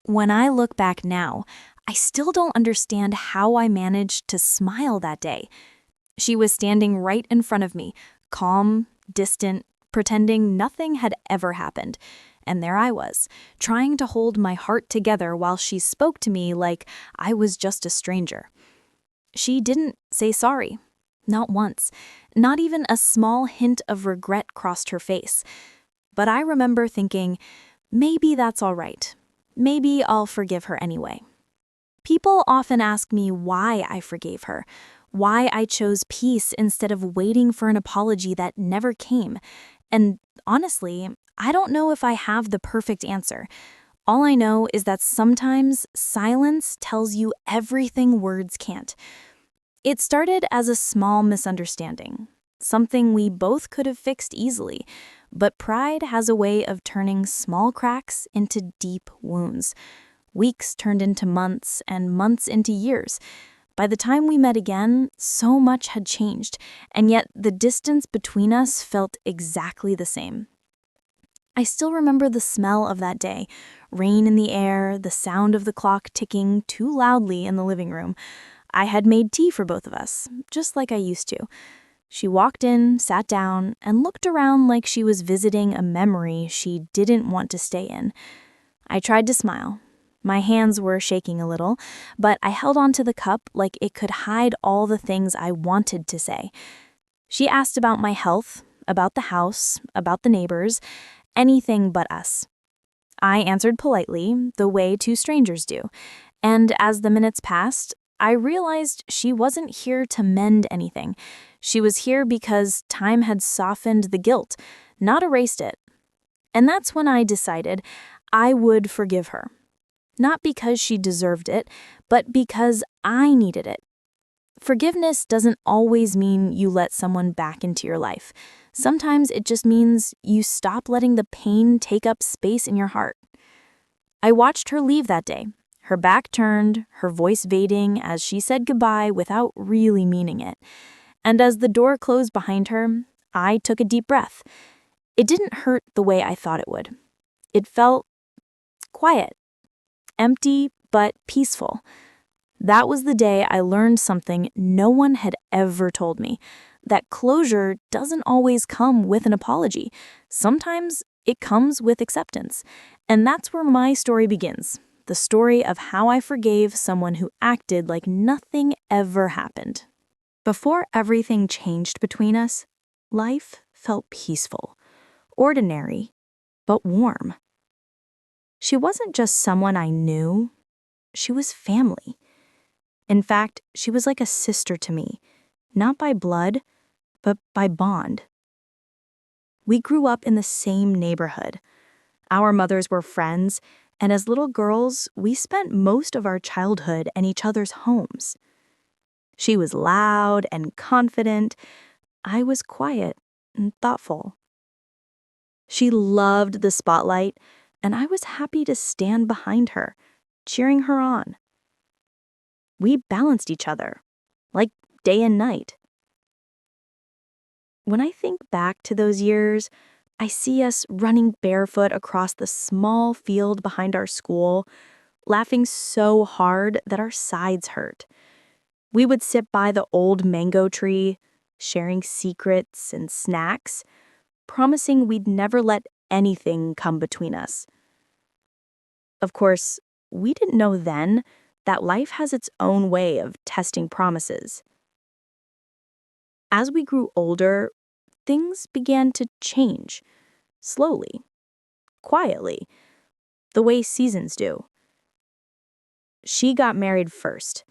When I look back now, I still don't understand how I managed to smile that day. She was standing right in front of me, calm, distant, pretending nothing had ever happened. And there I was, trying to hold my heart together while she spoke to me like I was just a stranger. She didn't say sorry. Not once. Not even a small hint of regret crossed her face. But I remember thinking, maybe that's all right. Maybe I'll forgive her anyway. People often ask me why I forgave her, why I chose peace instead of waiting for an apology that never came. And honestly, I don't know if I have the perfect answer. All I know is that sometimes silence tells you everything words can't. It started as a small misunderstanding, something we both could have fixed easily, but pride has a way of turning small cracks into deep wounds. Weeks turned into months, and months into years. By the time we met again, so much had changed, and yet the distance between us felt exactly the same. I still remember the smell of that day, rain in the air, the sound of the clock ticking too loudly in the living room. I had made tea for both of us, just like I used to. She walked in, sat down, and looked around like she was visiting a memory she didn't want to stay in. I tried to smile. My hands were shaking a little, but I held onto the cup like it could hide all the things I wanted to say. She asked about my health, about the house, about the neighbors, anything but us. I answered politely, the way two strangers do, and as the minutes passed, I realized she wasn't here to mend anything. She was here because time had softened the guilt, not erased it. And that's when I decided I would forgive her. Not because she deserved it, but because I needed it. Forgiveness doesn't always mean you let someone back into your life. Sometimes it just means you stop letting the pain take up space in your heart. I watched her leave that day, her back turned, her voice fading as she said goodbye without really meaning it. And as the door closed behind her, I took a deep breath. It didn't hurt the way I thought it would. It felt quiet, empty, but peaceful. That was the day I learned something no one had ever told me, that closure doesn't always come with an apology. Sometimes it comes with acceptance. And that's where my story begins, the story of how I forgave someone who acted like nothing ever happened. Before everything changed between us, life felt peaceful, ordinary, but warm. She wasn't just someone I knew, she was family. In fact, she was like a sister to me, not by blood, but by bond. We grew up in the same neighborhood. Our mothers were friends, and as little girls, we spent most of our childhood in each other's homes. She was loud and confident. I was quiet and thoughtful. She loved the spotlight, and I was happy to stand behind her, cheering her on. We balanced each other, like day and night. When I think back to those years, I see us running barefoot across the small field behind our school, laughing so hard that our sides hurt. We would sit by the old mango tree, sharing secrets and snacks, promising we'd never let anything come between us. Of course, we didn't know then that life has its own way of testing promises. As we grew older, things began to change, slowly, quietly, the way seasons do. She got married first.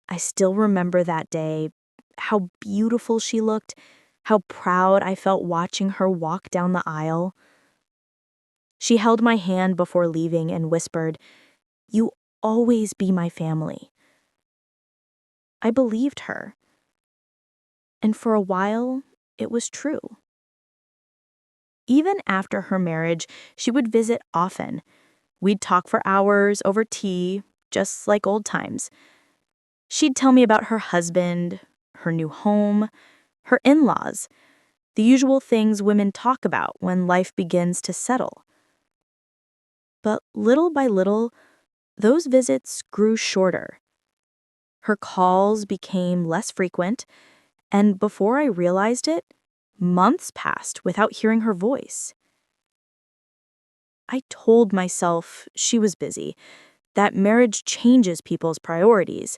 I still remember that day, how beautiful she looked, how proud I felt watching her walk down the aisle. She held my hand before leaving and whispered, "You always be my family." I believed her. And for a while, it was true. Even after her marriage, she would visit often. We'd talk for hours over tea, just like old times. She'd tell me about her husband, her new home, her in-laws, the usual things women talk about when life begins to settle. But little by little, Those visits grew shorter. Her calls became less frequent, and before I realized it, months passed without hearing her voice. I told myself she was busy, that marriage changes people's priorities.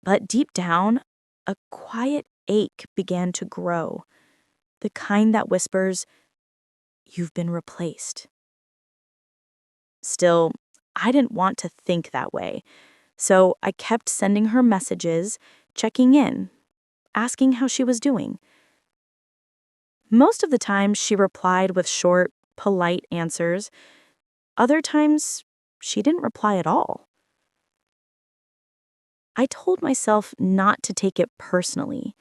But deep down, a quiet ache began to grow, the kind that whispers, "You've been replaced." Still, I didn't want to think that way, so I kept sending her messages, checking in, asking how she was doing. Most of the time, she replied with short, polite answers. Other times, she didn't reply at all. I told myself not to take it personally,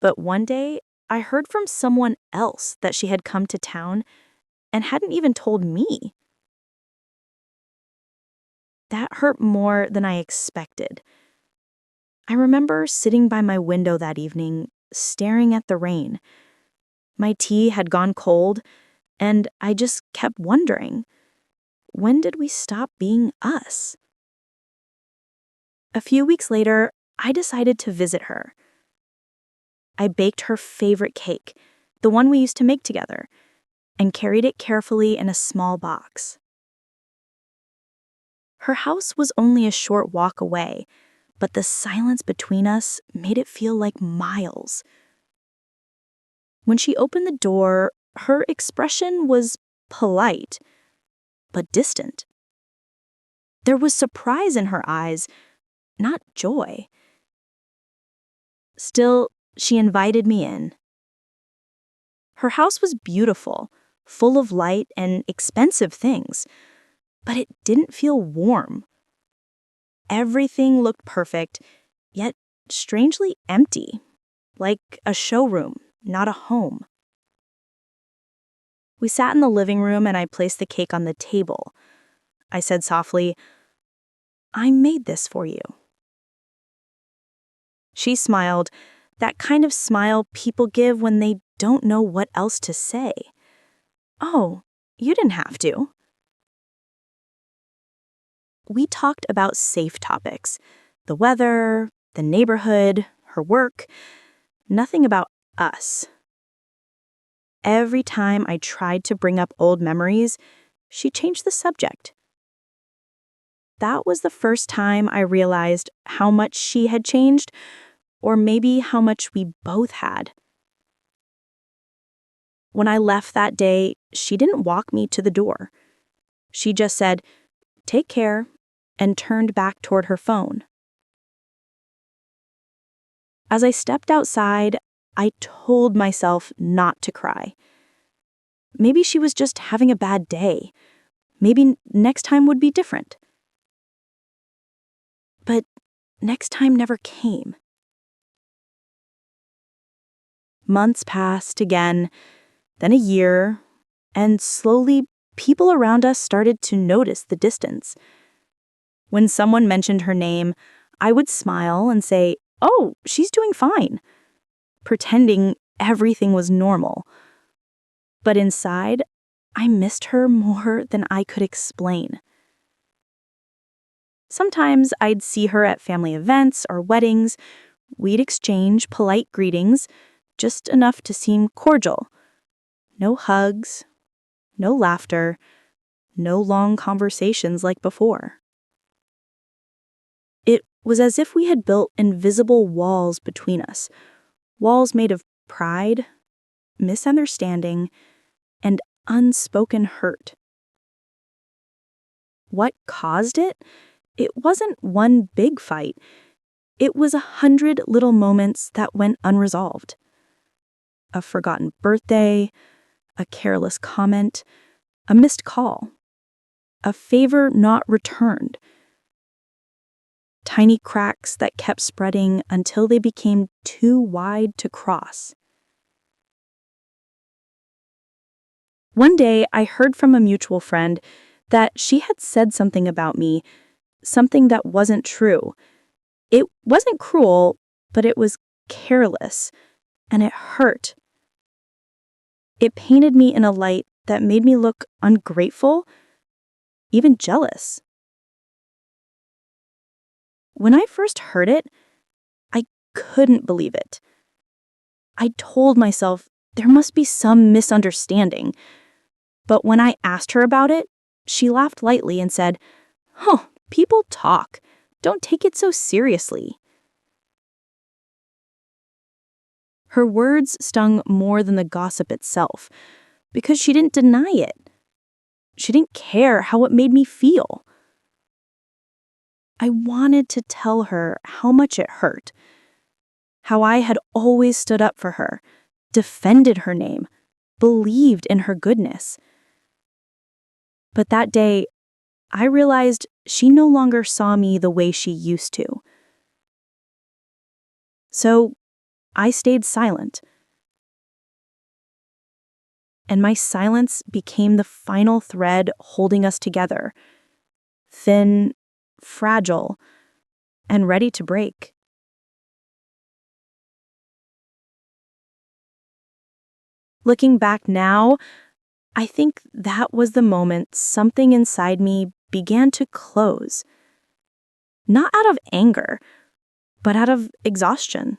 but one day, I heard from someone else that she had come to town and hadn't even told me. That hurt more than I expected. I remember sitting by my window that evening, staring at the rain. My tea had gone cold, and I just kept wondering, when did we stop being us? A few weeks later, I decided to visit her. I baked her favorite cake, the one we used to make together, and carried it carefully in a small box. Her house was only a short walk away, but the silence between us made it feel like miles. When she opened the door, her expression was polite, but distant. There was surprise in her eyes, not joy. Still, she invited me in. Her house was beautiful, full of light and expensive things, but it didn't feel warm. Everything looked perfect, yet strangely empty, like a showroom, not a home. We sat in the living room and I placed the cake on the table. I said softly, "I made this for you." She smiled, that kind of smile people give when they don't know what else to say. "Oh, you didn't have to." We talked about safe topics, the weather, the neighborhood, her work, nothing about us. Every time I tried to bring up old memories, she changed the subject. That was the first time I realized how much she had changed, or maybe how much we both had. When I left that day, she didn't walk me to the door. She just said, "Take care," and turned back toward her phone. As I stepped outside, I told myself not to cry. Maybe she was just having a bad day. Maybe next time would be different. But next time never came. Months passed again, then a year, and slowly people around us started to notice the distance. When someone mentioned her name, I would smile and say, "Oh, she's doing fine," pretending everything was normal. But inside, I missed her more than I could explain. Sometimes I'd see her at family events or weddings. We'd exchange polite greetings, just enough to seem cordial. No hugs, no laughter, no long conversations like before. It was as if we had built invisible walls between us, walls made of pride, misunderstanding, and unspoken hurt. What caused it? It wasn't one big fight. It was 100 little moments that went unresolved. A forgotten birthday, a careless comment, a missed call, a favor not returned. Tiny cracks that kept spreading until they became too wide to cross. One day, I heard from a mutual friend that she had said something about me, something that wasn't true. It wasn't cruel, but it was careless, and it hurt. It painted me in a light that made me look ungrateful, even jealous. When I first heard it, I couldn't believe it. I told myself there must be some misunderstanding, but when I asked her about it, she laughed lightly and said, "Oh, people talk. Don't take it so seriously." Her words stung more than the gossip itself, because she didn't deny it. She didn't care how it made me feel. I wanted to tell her how much it hurt, how I had always stood up for her, defended her name, believed in her goodness. But that day, I realized she no longer saw me the way she used to. So I stayed silent. And my silence became the final thread holding us together, thin, fragile, and ready to break. Looking back now, I think that was the moment something inside me began to close. Not out of anger, but out of exhaustion.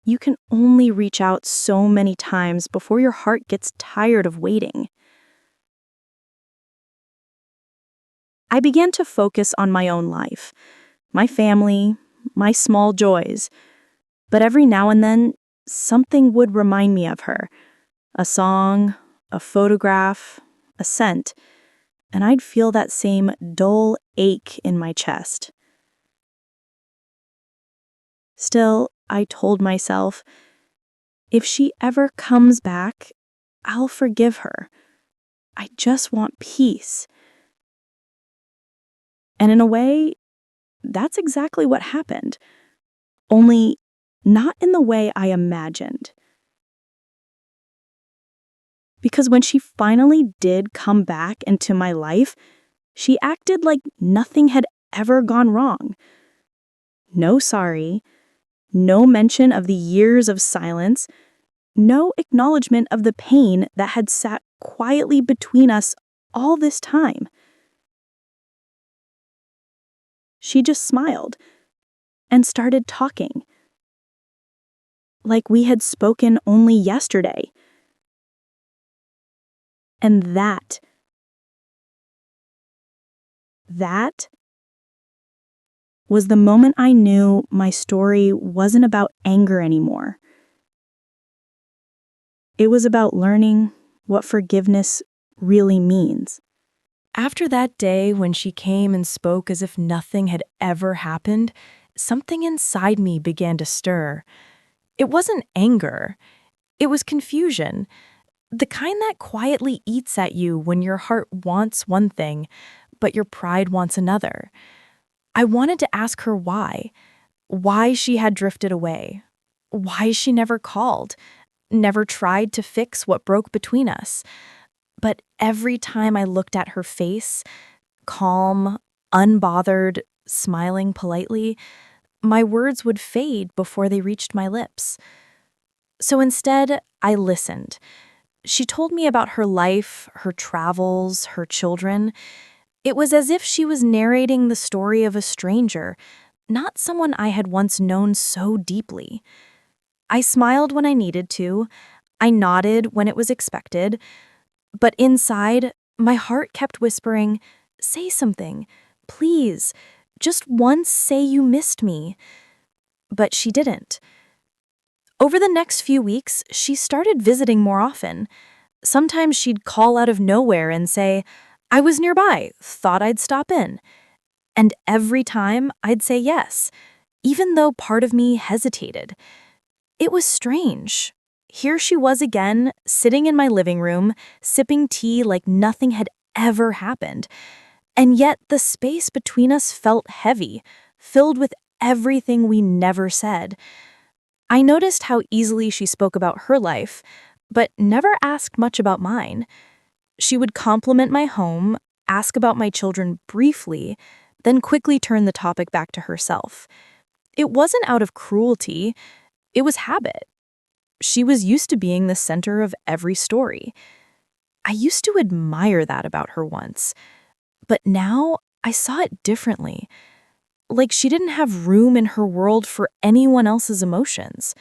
You can only reach out so many times before your heart gets tired of waiting. I began to focus on my own life, my family, my small joys. But every now and then, something would remind me of her. A song, a photograph, a scent, and I'd feel that same dull ache in my chest. Still, I told myself, if she ever comes back, I'll forgive her. I just want peace. And in a way, that's exactly what happened. Only not in the way I imagined. Because when she finally did come back into my life, she acted like nothing had ever gone wrong. No sorry, no mention of the years of silence, no acknowledgement of the pain that had sat quietly between us all this time. She just smiled and started talking, like we had spoken only yesterday. And that was the moment I knew my story wasn't about anger anymore. It was about learning what forgiveness really means. After that day when she came and spoke as if nothing had ever happened, something inside me began to stir. It wasn't anger. It was confusion. The kind that quietly eats at you when your heart wants one thing, but your pride wants another. I wanted to ask her why she had drifted away, why she never called, never tried to fix what broke between us. But every time I looked at her face, calm, unbothered, smiling politely, my words would fade before they reached my lips. So instead, I listened. She told me about her life, her travels, her children. It was as if she was narrating the story of a stranger, not someone I had once known so deeply. I smiled when I needed to. I nodded when it was expected. But inside, my heart kept whispering, "Say something. Please. Just once say you missed me." But she didn't. Over the next few weeks, she started visiting more often. Sometimes she'd call out of nowhere and say, "I was nearby, thought I'd stop in." And every time, I'd say yes, even though part of me hesitated. It was strange. Here she was again, sitting in my living room, sipping tea like nothing had ever happened. And yet the space between us felt heavy, filled with everything we never said. I noticed how easily she spoke about her life, but never asked much about mine. She would compliment my home, ask about my children briefly, then quickly turn the topic back to herself. It wasn't out of cruelty, it was habit. She was used to being the center of every story. I used to admire that about her once, but now I saw it differently. like she didn't have room in her world for anyone else's emotions.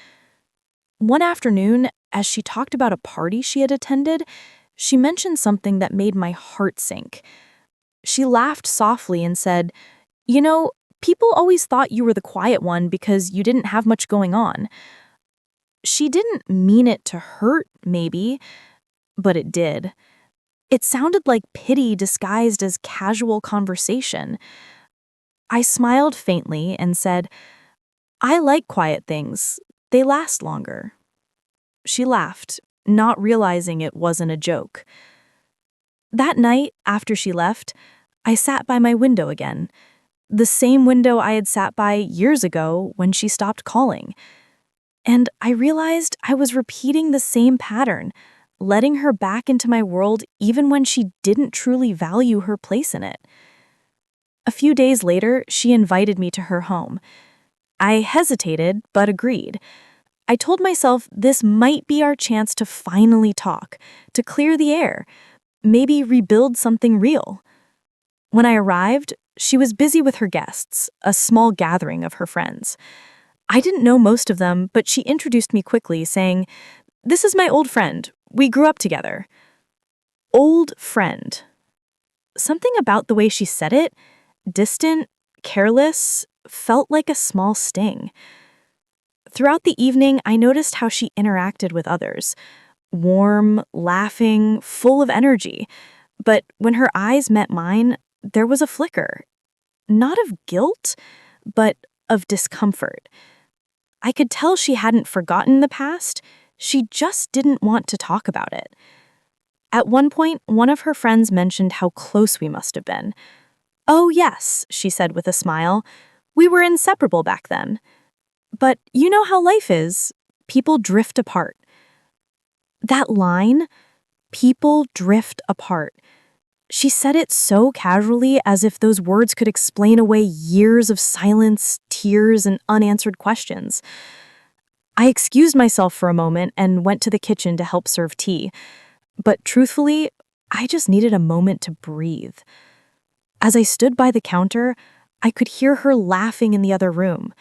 One afternoon, as she talked about a party she had attended, she mentioned something that made my heart sink. She laughed softly and said, "You know, people always thought you were the quiet one because you didn't have much going on." She didn't mean it to hurt, maybe, but it did. It sounded like pity disguised as casual conversation. I smiled faintly and said, "I like quiet things. They last longer." She laughed, not realizing it wasn't a joke. That night, after she left, I sat by my window again. The same window I had sat by years ago when she stopped calling. And I realized I was repeating the same pattern, letting her back into my world even when she didn't truly value her place in it. A few days later, she invited me to her home. I hesitated, but agreed. I told myself this might be our chance to finally talk, to clear the air, maybe rebuild something real. When I arrived, she was busy with her guests, a small gathering of her friends. I didn't know most of them, but she introduced me quickly, saying, "This is my old friend. We grew up together." Old friend. Something about the way she said it, distant, careless, felt like a small sting. Throughout the evening, I noticed how she interacted with others. Warm, laughing, full of energy. But when her eyes met mine, there was a flicker. Not of guilt, but of discomfort. I could tell she hadn't forgotten the past, she just didn't want to talk about it. At one point, one of her friends mentioned how close we must have been. "Oh yes," she said with a smile, "we were inseparable back then. But you know how life is, people drift apart." That line, "people drift apart," she said it so casually as if those words could explain away years of silence, tears, and unanswered questions. I excused myself for a moment and went to the kitchen to help serve tea. But truthfully, I just needed a moment to breathe. As I stood by the counter, I could hear her laughing in the other room.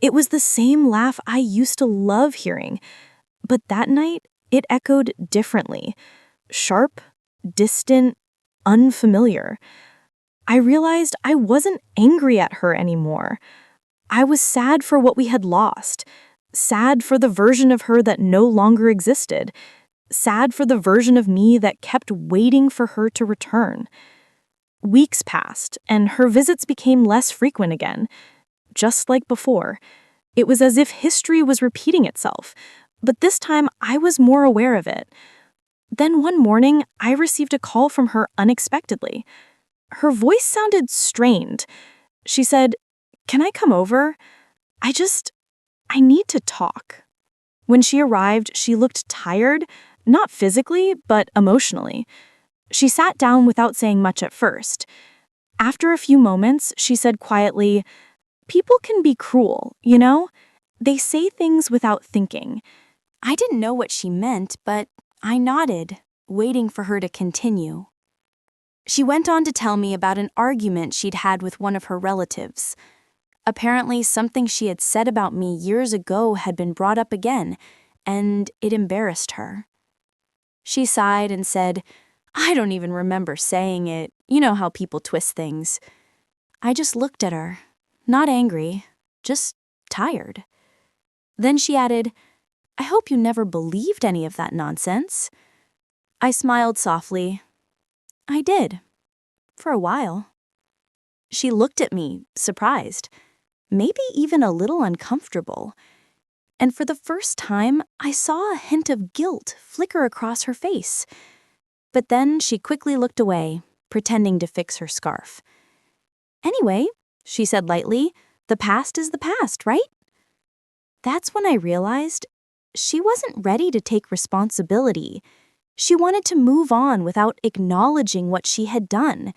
It was the same laugh I used to love hearing, but that night it echoed differently. Sharp, distant, unfamiliar. I realized I wasn't angry at her anymore. I was sad for what we had lost, sad for the version of her that no longer existed, sad for the version of me that kept waiting for her to return. Weeks passed, and her visits became less frequent again. Just like before, it was as if history was repeating itself, but this time I was more aware of it. Then one morning, I received a call from her unexpectedly. Her voice sounded strained. She said, "Can I come over? I need to talk." When she arrived, she looked tired, not physically, but emotionally. She sat down without saying much at first. After a few moments, she said quietly, "People can be cruel, you know? They say things without thinking." I didn't know what she meant, but I nodded, waiting for her to continue. She went on to tell me about an argument she'd had with one of her relatives. Apparently, something she had said about me years ago had been brought up again, and it embarrassed her. She sighed and said, "I don't even remember saying it. You know how people twist things." I just looked at her, not angry, just tired. Then she added, "I hope you never believed any of that nonsense." I smiled softly. "I did. For a while." She looked at me, surprised, maybe even a little uncomfortable. And for the first time, I saw a hint of guilt flicker across her face. But then she quickly looked away, pretending to fix her scarf. "Anyway," she said lightly, "the past is the past, right?" That's when I realized she wasn't ready to take responsibility. She wanted to move on without acknowledging what she had done.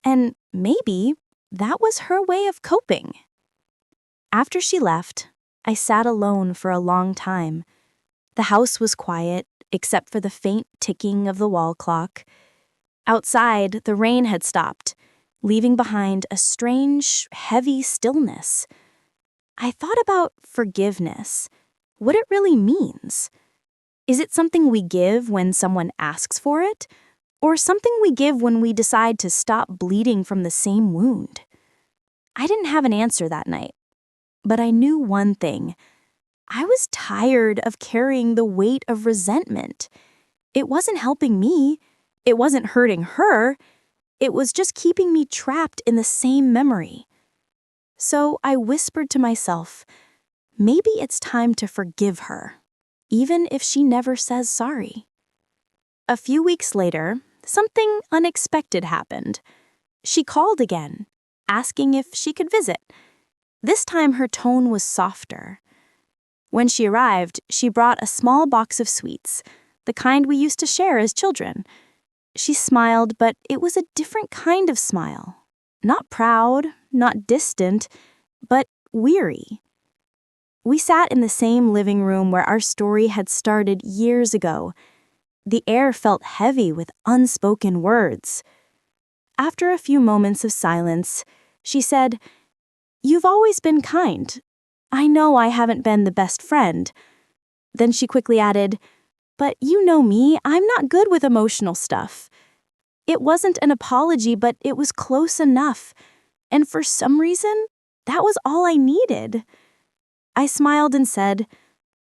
And maybe that was her way of coping. After she left, I sat alone for a long time. The house was quiet, except for the faint ticking of the wall clock. Outside, the rain had stopped. leaving behind a strange, heavy stillness. I thought about forgiveness, what it really means. Is it something we give when someone asks for it, or something we give when we decide to stop bleeding from the same wound? I didn't have an answer that night, but I knew one thing. I was tired of carrying the weight of resentment. It wasn't helping me. It wasn't hurting her. It was just keeping me trapped in the same memory. So I whispered to myself, maybe it's time to forgive her, even if she never says sorry. A few weeks later, something unexpected happened. She called again, asking if she could visit. This time her tone was softer. When she arrived, she brought a small box of sweets, the kind we used to share as children. She smiled, but it was a different kind of smile. Not proud, not distant, but weary. We sat in the same living room where our story had started years ago. The air felt heavy with unspoken words. After a few moments of silence, she said, "You've always been kind. I know I haven't been the best friend." Then she quickly added, "But you know me, I'm not good with emotional stuff." It wasn't an apology, but it was close enough. And for some reason, that was all I needed. I smiled and said,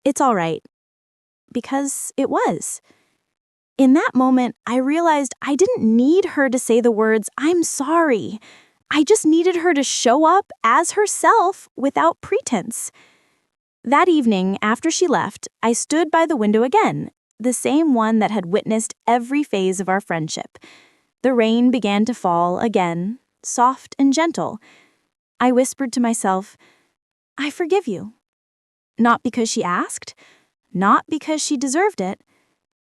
"It's all right." Because it was. In that moment, I realized I didn't need her to say the words, "I'm sorry." I just needed her to show up as herself without pretense. That evening, after she left, I stood by the window again, the same one that had witnessed every phase of our friendship. The rain began to fall again, soft and gentle. I whispered to myself, "I forgive you." Not because she asked, not because she deserved it,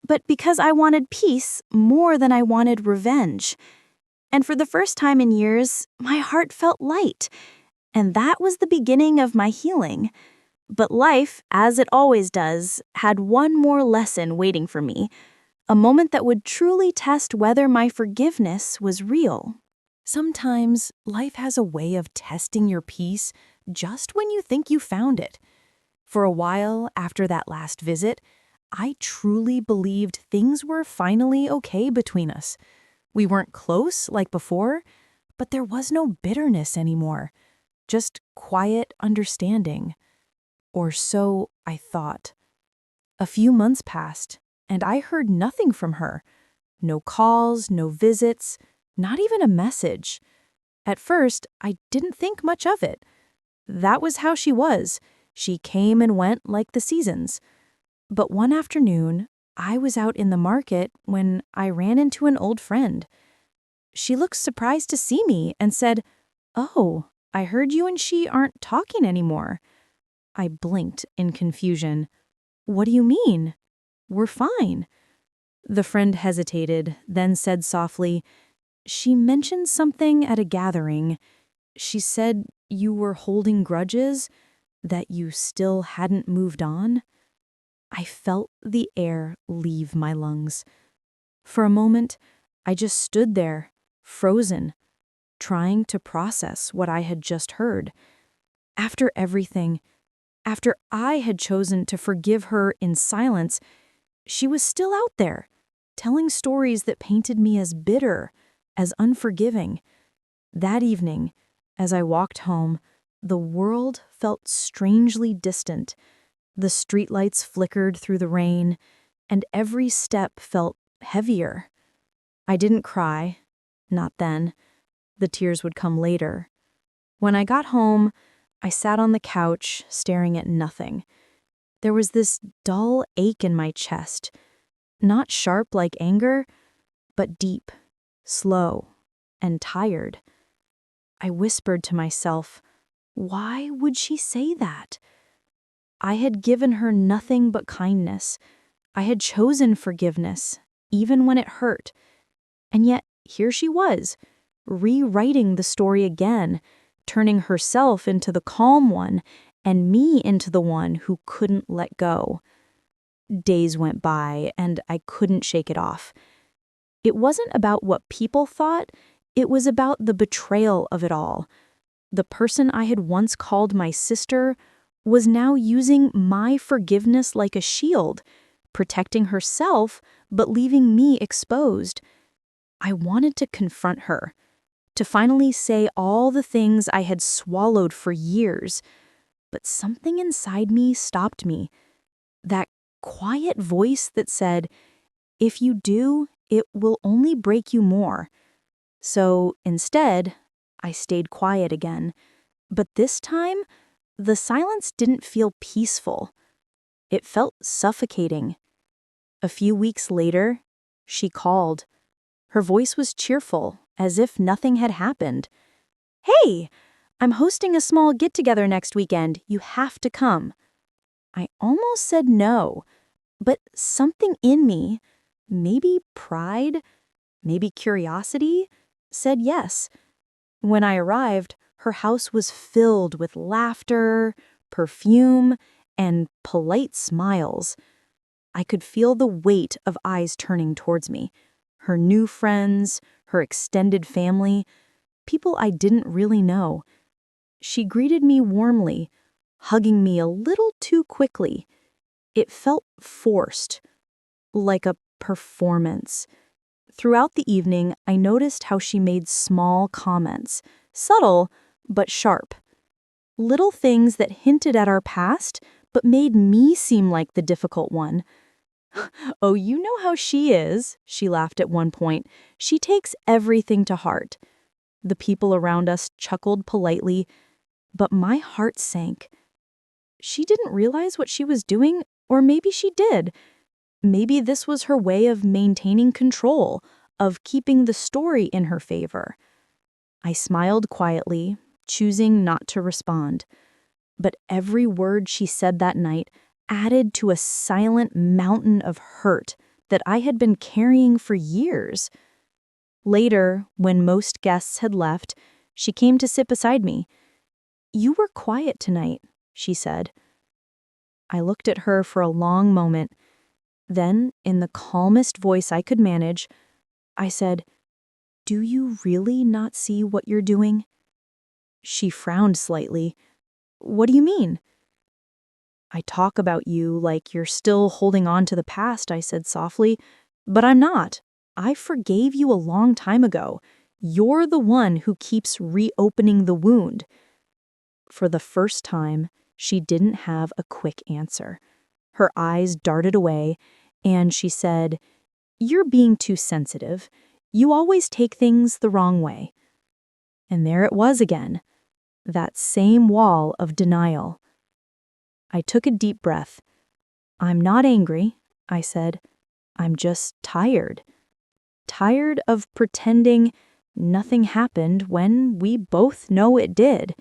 but because I wanted peace more than I wanted revenge. And for the first time in years, my heart felt light. And that was the beginning of my healing. But life, as it always does, had one more lesson waiting for me, a moment that would truly test whether my forgiveness was real. Sometimes life has a way of testing your peace just when you think you found it. For a while after that last visit, I truly believed things were finally okay between us. We weren't close like before, but there was no bitterness anymore, just quiet understanding. Or so I thought. A few months passed, and I heard nothing from her. No calls, no visits, not even a message. At first, I didn't think much of it. That was how she was. She came and went like the seasons. But one afternoon, I was out in the market when I ran into an old friend. She looked surprised to see me and said, "Oh, I heard you and she aren't talking anymore." I blinked in confusion. "What do you mean? We're fine." The friend hesitated, then said softly, "She mentioned something at a gathering. She said you were holding grudges, that you still hadn't moved on." I felt the air leave my lungs. For a moment, I just stood there, frozen, trying to process what I had just heard. After everything, after I had chosen to forgive her in silence, she was still out there, telling stories that painted me as bitter, as unforgiving. That evening, as I walked home, the world felt strangely distant. The streetlights flickered through the rain, and every step felt heavier. I didn't cry, not then. The tears would come later. When I got home, I sat on the couch, staring at nothing. There was this dull ache in my chest, not sharp like anger, but deep, slow, and tired. I whispered to myself, why would she say that? I had given her nothing but kindness. I had chosen forgiveness, even when it hurt. And yet, here she was, rewriting the story again, turning herself into the calm one and me into the one who couldn't let go. Days went by, and I couldn't shake it off. It wasn't about what people thought, It was about the betrayal of it all. The person I had once called my sister was now using my forgiveness like a shield, protecting herself but leaving me exposed. I wanted to confront her, to finally say all the things I had swallowed for years. But something inside me stopped me. That quiet voice that said, if you do, it will only break you more. So instead, I stayed quiet again. But this time, the silence didn't feel peaceful. It felt suffocating. A few weeks later, she called. Her voice was cheerful, as if nothing had happened. "Hey, I'm hosting a small get-together next weekend. You have to come." I almost said no, but something in me, maybe pride, maybe curiosity, said yes. When I arrived, her house was filled with laughter, perfume, and polite smiles. I could feel the weight of eyes turning towards me. Her new friends, her extended family, people I didn't really know. She greeted me warmly, hugging me a little too quickly. It felt forced, like a performance. Throughout the evening, I noticed how she made small comments, subtle but sharp. Little things that hinted at our past, but made me seem like the difficult one. "Oh, you know how she is," she laughed at one point. "She takes everything to heart." The people around us chuckled politely, but my heart sank. She didn't realize what she was doing, or maybe she did. Maybe this was her way of maintaining control, of keeping the story in her favor. I smiled quietly, choosing not to respond. But every word she said that night added to a silent mountain of hurt that I had been carrying for years. Later, when most guests had left, she came to sit beside me. "You were quiet tonight," she said. I looked at her for a long moment. Then, in the calmest voice I could manage, I said, "Do you really not see what you're doing?" She frowned slightly. "What do you mean?" "I talk about you like you're still holding on to the past," I said softly, "but I'm not. I forgave you a long time ago. You're the one who keeps reopening the wound." For the first time, she didn't have a quick answer. Her eyes darted away, and she said, "You're being too sensitive. You always take things the wrong way." And there it was again, that same wall of denial. I took a deep breath. "I'm not angry," I said. "I'm just tired. Tired of pretending nothing happened when we both know it did."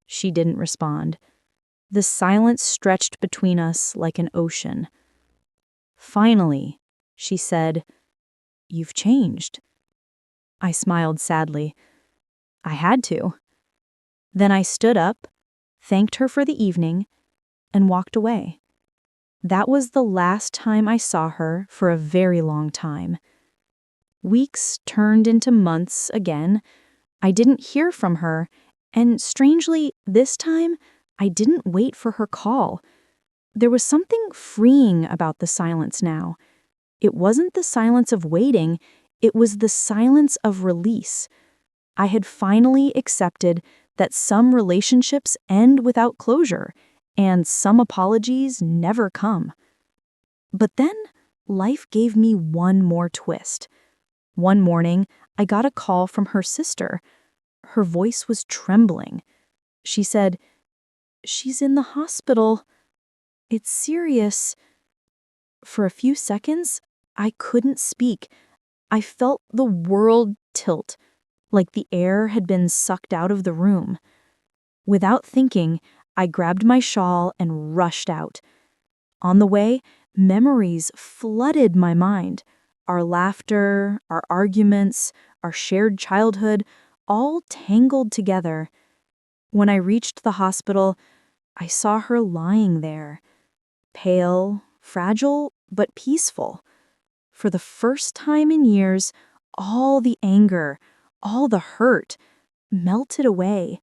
She didn't respond. The silence stretched between us like an ocean. Finally, she said, "You've changed." I smiled sadly. I had to. Then I stood up, thanked her for the evening, and walked away. That was the last time I saw her for a very long time. Weeks turned into months again. I didn't hear from her, and strangely, this time, I didn't wait for her call. There was something freeing about the silence now. It wasn't the silence of waiting, it was the silence of release. I had finally accepted that some relationships end without closure, and some apologies never come. But then, life gave me one more twist. One morning, I got a call from her sister. Her voice was trembling. She said, "She's in the hospital. It's serious." For a few seconds, I couldn't speak. I felt the world tilt, like the air had been sucked out of the room. Without thinking, I grabbed my shawl and rushed out. On the way, memories flooded my mind. Our laughter, our arguments, our shared childhood, all tangled together. When I reached the hospital, I saw her lying there, pale, fragile, but peaceful. For the first time in years, all the anger, All the hurt melted away.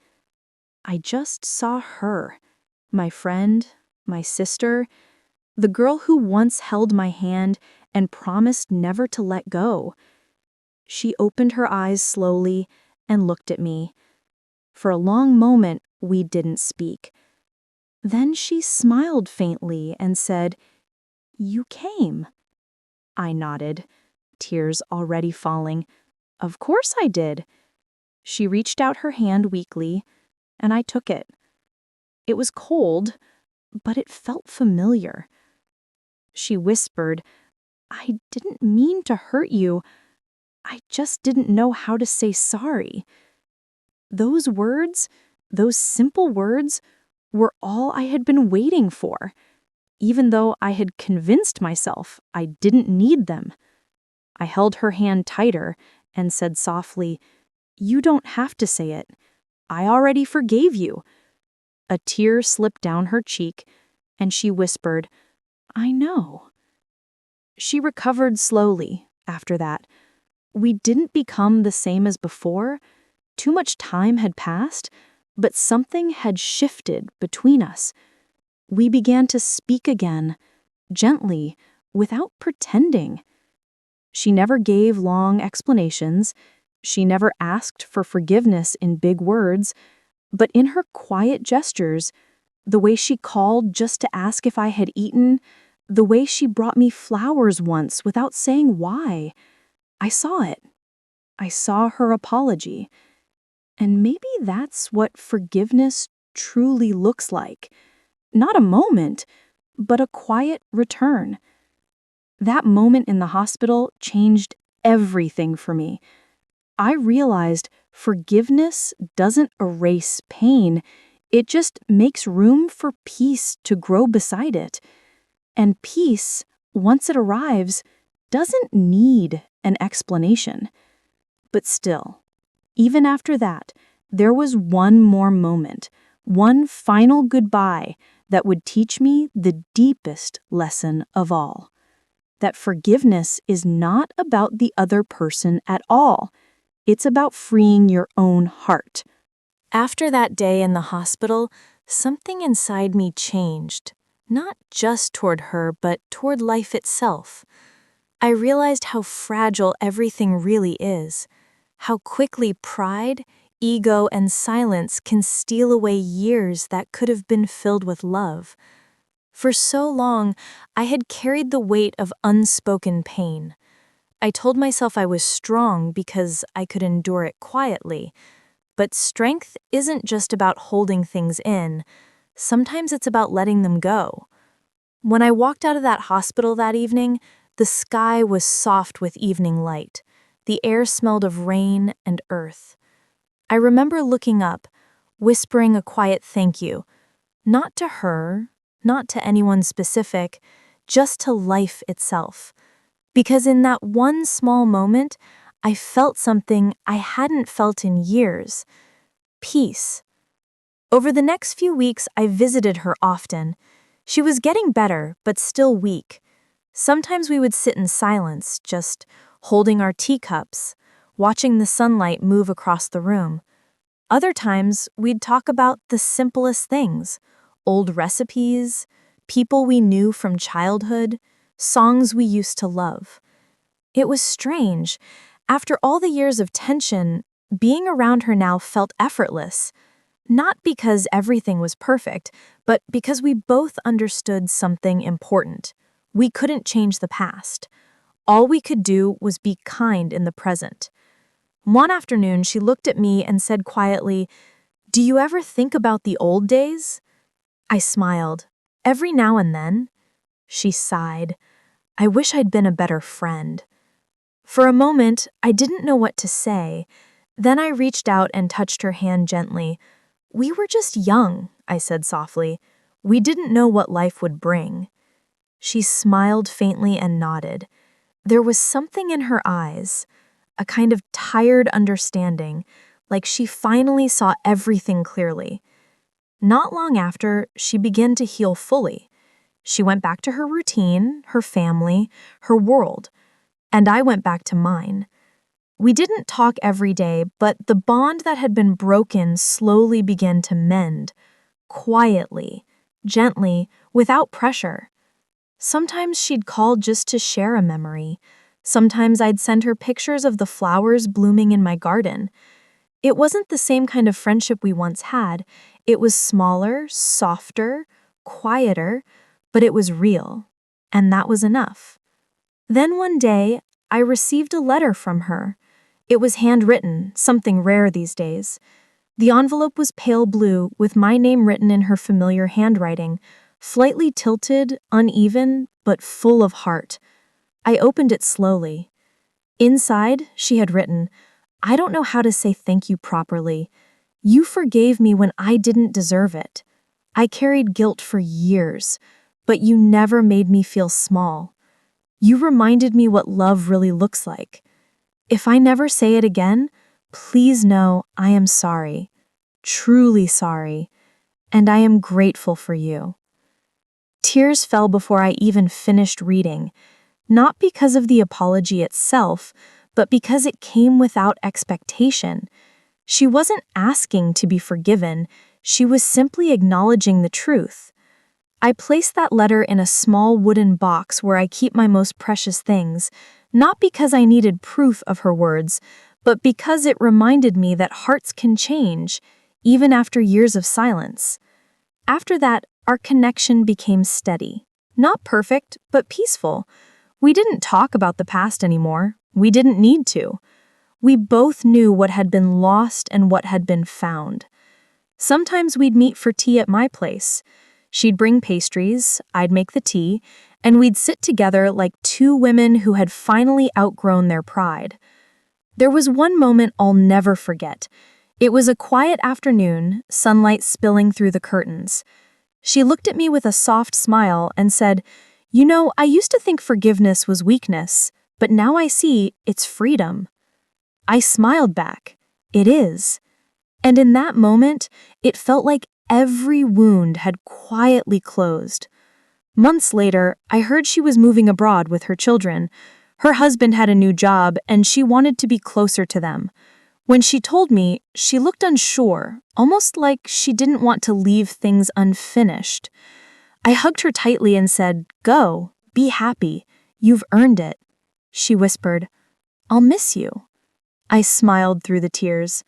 I just saw her, my friend, my sister, the girl who once held my hand and promised never to let go. She opened her eyes slowly and looked at me. For a long moment, we didn't speak. Then she smiled faintly and said, "You came." I nodded, tears already falling. Of course I did. She reached out her hand weakly, and I took it. It was cold, but it felt familiar. She whispered, "I didn't mean to hurt you. I just didn't know how to say sorry." Those words, those simple words, were all I had been waiting for, even though I had convinced myself I didn't need them. I held her hand tighter and said softly, "You don't have to say it. I already forgave you." A tear slipped down her cheek, and she whispered, "I know." She recovered slowly after that. We didn't become the same as before. Too much time had passed, but something had shifted between us. We began to speak again, gently, without pretending. She never gave long explanations. She never asked for forgiveness in big words, but in her quiet gestures, the way she called just to ask if I had eaten, the way she brought me flowers once without saying why, I saw it. I saw her apology. And maybe that's what forgiveness truly looks like. Not a moment, but a quiet return. That moment in the hospital changed everything for me. I realized forgiveness doesn't erase pain, it just makes room for peace to grow beside it. And peace, once it arrives, doesn't need an explanation. But still, even after that, there was one more moment, one final goodbye that would teach me the deepest lesson of all. That forgiveness is not about the other person at all. It's about freeing your own heart. After that day in the hospital, something inside me changed. Not just toward her, but toward life itself. I realized how fragile everything really is. How quickly pride, ego, and silence can steal away years that could have been filled with love. For so long, I had carried the weight of unspoken pain. I told myself I was strong because I could endure it quietly. But strength isn't just about holding things in. Sometimes it's about letting them go. When I walked out of that hospital that evening, the sky was soft with evening light. The air smelled of rain and earth. I remember looking up, whispering a quiet thank you. Not to her, not to anyone specific, just to life itself. Because in that one small moment, I felt something I hadn't felt in years. Peace. Over the next few weeks, I visited her often. She was getting better, but still weak. Sometimes we would sit in silence, just holding our teacups, watching the sunlight move across the room. Other times, we'd talk about the simplest things, old recipes, people we knew from childhood, songs we used to love. It was strange. After all the years of tension, being around her now felt effortless. Not because everything was perfect, but because we both understood something important. We couldn't change the past. All we could do was be kind in the present. One afternoon, she looked at me and said quietly, "Do you ever think about the old days?" I smiled. "Every now and then." She sighed. "I wish I'd been a better friend." For a moment, I didn't know what to say. Then I reached out and touched her hand gently. "We were just young," I said softly. "We didn't know what life would bring." She smiled faintly and nodded. There was something in her eyes, a kind of tired understanding, like she finally saw everything clearly. Not long after, she began to heal fully. She went back to her routine, her family, her world, and I went back to mine. We didn't talk every day, but the bond that had been broken slowly began to mend, quietly, gently, without pressure. Sometimes she'd call just to share a memory. Sometimes I'd send her pictures of the flowers blooming in my garden. It wasn't the same kind of friendship we once had. It was smaller, softer, quieter, but it was real. And that was enough. Then one day, I received a letter from her. It was handwritten, something rare these days. The envelope was pale blue, with my name written in her familiar handwriting, slightly tilted, uneven, but full of heart. I opened it slowly. Inside, she had written, "I don't know how to say thank you properly. You forgave me when I didn't deserve it. I carried guilt for years, but you never made me feel small. You reminded me what love really looks like. If I never say it again, please know I am sorry, truly sorry, and I am grateful for you." Tears fell before I even finished reading, not because of the apology itself, but because it came without expectation. She wasn't asking to be forgiven, she was simply acknowledging the truth. I placed that letter in a small wooden box where I keep my most precious things, not because I needed proof of her words, but because it reminded me that hearts can change, even after years of silence. After that, our connection became steady. Not perfect, but peaceful. We didn't talk about the past anymore. We didn't need to. We both knew what had been lost and what had been found. Sometimes we'd meet for tea at my place. She'd bring pastries, I'd make the tea, and we'd sit together like two women who had finally outgrown their pride. There was one moment I'll never forget. It was a quiet afternoon, sunlight spilling through the curtains. She looked at me with a soft smile and said, "You know, I used to think forgiveness was weakness, but now I see it's freedom." I smiled back. It is. And in that moment, it felt like every wound had quietly closed. Months later, I heard she was moving abroad with her children. Her husband had a new job, and she wanted to be closer to them. When she told me, she looked unsure, almost like she didn't want to leave things unfinished. I hugged her tightly and said, "Go, be happy. You've earned it." She whispered, "I'll miss you." I smiled through the tears.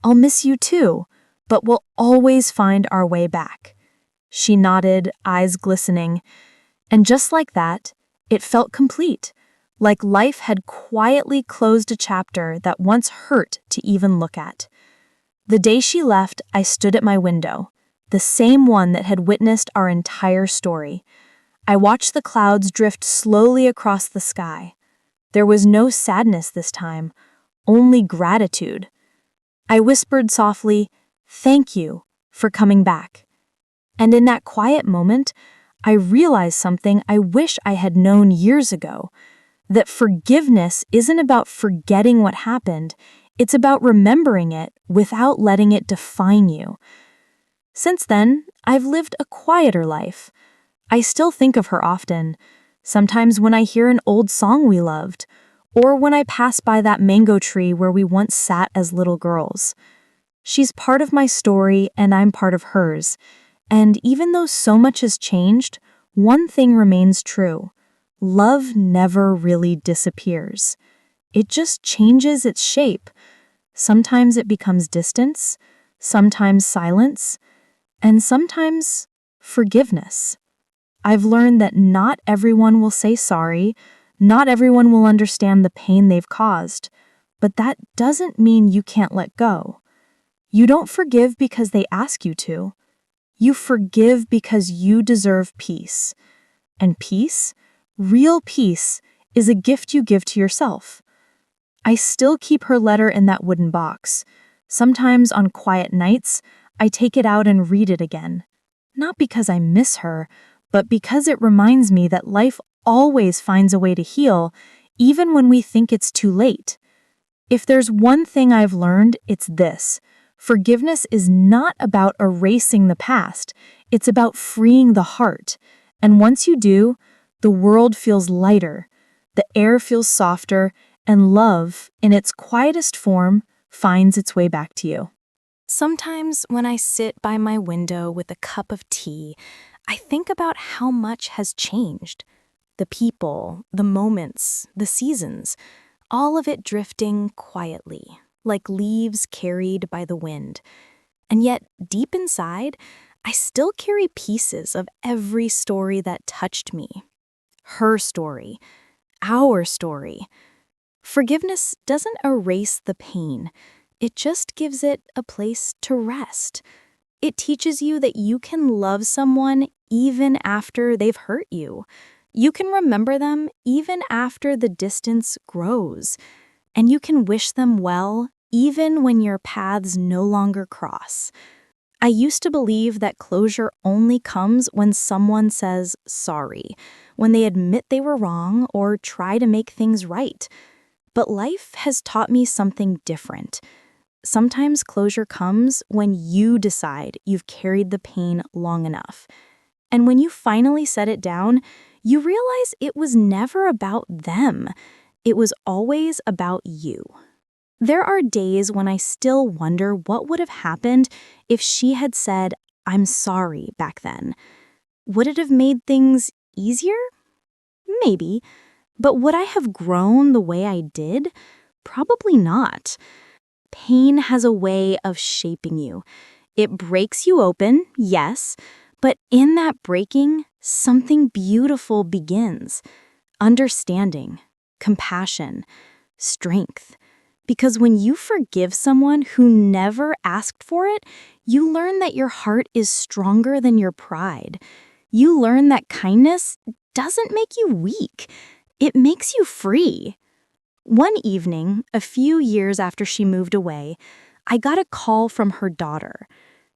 "I'll miss you too, but we'll always find our way back." She nodded, eyes glistening. And just like that, it felt complete, like life had quietly closed a chapter that once hurt to even look at. The day she left, I stood at my window, the same one that had witnessed our entire story. I watched the clouds drift slowly across the sky. There was no sadness this time, only gratitude. I whispered softly, "Thank you for coming back." And in that quiet moment, I realized something I wish I had known years ago, that forgiveness isn't about forgetting what happened, it's about remembering it without letting it define you. Since then, I've lived a quieter life. I still think of her often, sometimes when I hear an old song we loved, or when I pass by that mango tree where we once sat as little girls. She's part of my story and I'm part of hers, and even though so much has changed, one thing remains true. Love never really disappears. It just changes its shape. Sometimes it becomes distance, sometimes silence, and sometimes forgiveness. I've learned that not everyone will say sorry, not everyone will understand the pain they've caused, but that doesn't mean you can't let go. You don't forgive because they ask you to. You forgive because you deserve peace. And peace, real peace, is a gift you give to yourself. I still keep her letter in that wooden box. Sometimes on quiet nights, I take it out and read it again. Not because I miss her, but because it reminds me that life always finds a way to heal, even when we think it's too late. If there's one thing I've learned, it's this. Forgiveness is not about erasing the past, it's about freeing the heart. And once you do, the world feels lighter, the air feels softer, And love, in its quietest form, finds its way back to you. Sometimes when I sit by my window with a cup of tea, I think about how much has changed. The people, the moments, the seasons, all of it drifting quietly, like leaves carried by the wind. And yet, deep inside, I still carry pieces of every story that touched me. Her story, our story. Forgiveness doesn't erase the pain. It just gives it a place to rest. It teaches you that you can love someone even after they've hurt you. You can remember them even after the distance grows. And you can wish them well even when your paths no longer cross. I used to believe that closure only comes when someone says sorry, when they admit they were wrong or try to make things right. But life has taught me something different. Sometimes closure comes when you decide you've carried the pain long enough. And when you finally set it down, you realize it was never about them. It was always about you. There are days when I still wonder what would have happened if she had said, "I'm sorry," back then. Would it have made things easier? Maybe. But would I have grown the way I did? Probably not. Pain has a way of shaping you. It breaks you open, yes, but in that breaking, something beautiful begins. Understanding, compassion, strength. Because when you forgive someone who never asked for it, you learn that your heart is stronger than your pride. You learn that kindness doesn't make you weak. It makes you free. One evening, a few years after she moved away, I got a call from her daughter.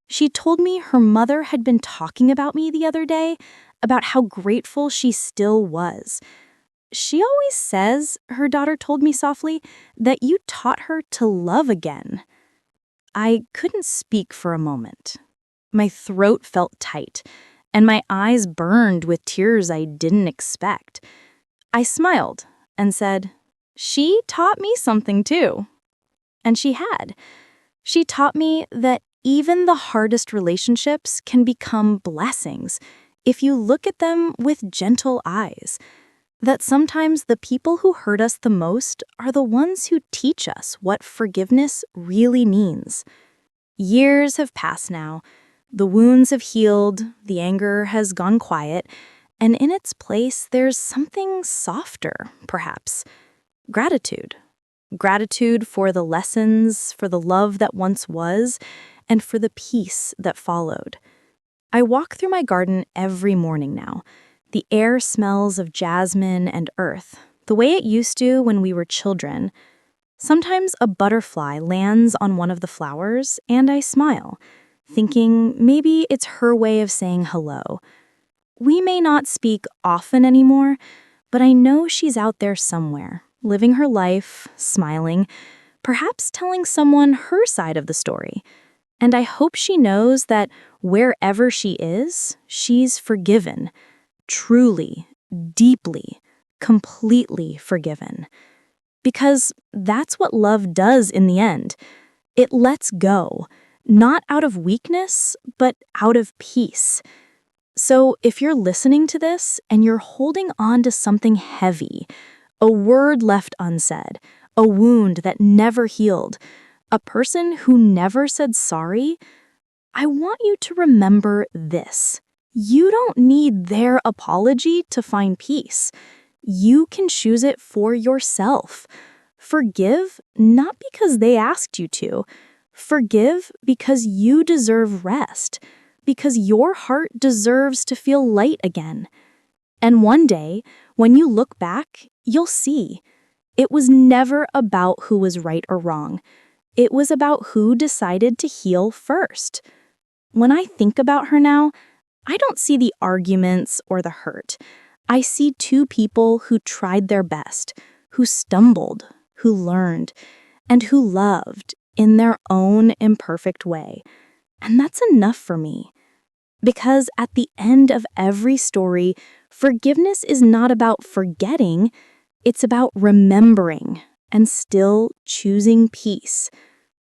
She told me her mother had been talking about me the other day, about how grateful she still was. She always says, her daughter told me softly, that you taught her to love again. I couldn't speak for a moment. My throat felt tight, and my eyes burned with tears I didn't expect. I smiled and said, "She taught me something too." And she had. She taught me that even the hardest relationships can become blessings if you look at them with gentle eyes. That sometimes the people who hurt us the most are the ones who teach us what forgiveness really means. Years have passed now. The wounds have healed, the anger has gone quiet, and in its place there's something softer, perhaps. Gratitude. Gratitude for the lessons, for the love that once was, and for the peace that followed. I walk through my garden every morning now. The air smells of jasmine and earth, the way it used to when we were children. Sometimes a butterfly lands on one of the flowers, and I smile, thinking maybe it's her way of saying hello. We may not speak often anymore, but I know she's out there somewhere, living her life, smiling, perhaps telling someone her side of the story. And I hope she knows that wherever she is, she's forgiven. Truly, deeply, completely forgiven. Because that's what love does in the end. It lets go, not out of weakness, but out of peace. So if you're listening to this and you're holding on to something heavy, a word left unsaid, a wound that never healed, a person who never said sorry, I want you to remember this. You don't need their apology to find peace. You can choose it for yourself. Forgive not because they asked you to. Forgive because you deserve rest, because your heart deserves to feel light again. And one day, when you look back, you'll see it was never about who was right or wrong. It was about who decided to heal first. When I think about her now, I don't see the arguments or the hurt. I see two people who tried their best, who stumbled, who learned, and who loved in their own imperfect way. And that's enough for me. Because at the end of every story, forgiveness is not about forgetting, it's about remembering. and still choosing peace.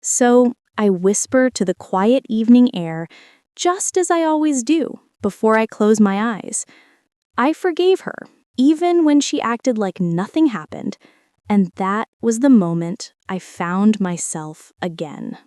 So I whisper to the quiet evening air, just as I always do before I close my eyes. I forgave her, even when she acted like nothing happened, and that was the moment I found myself again.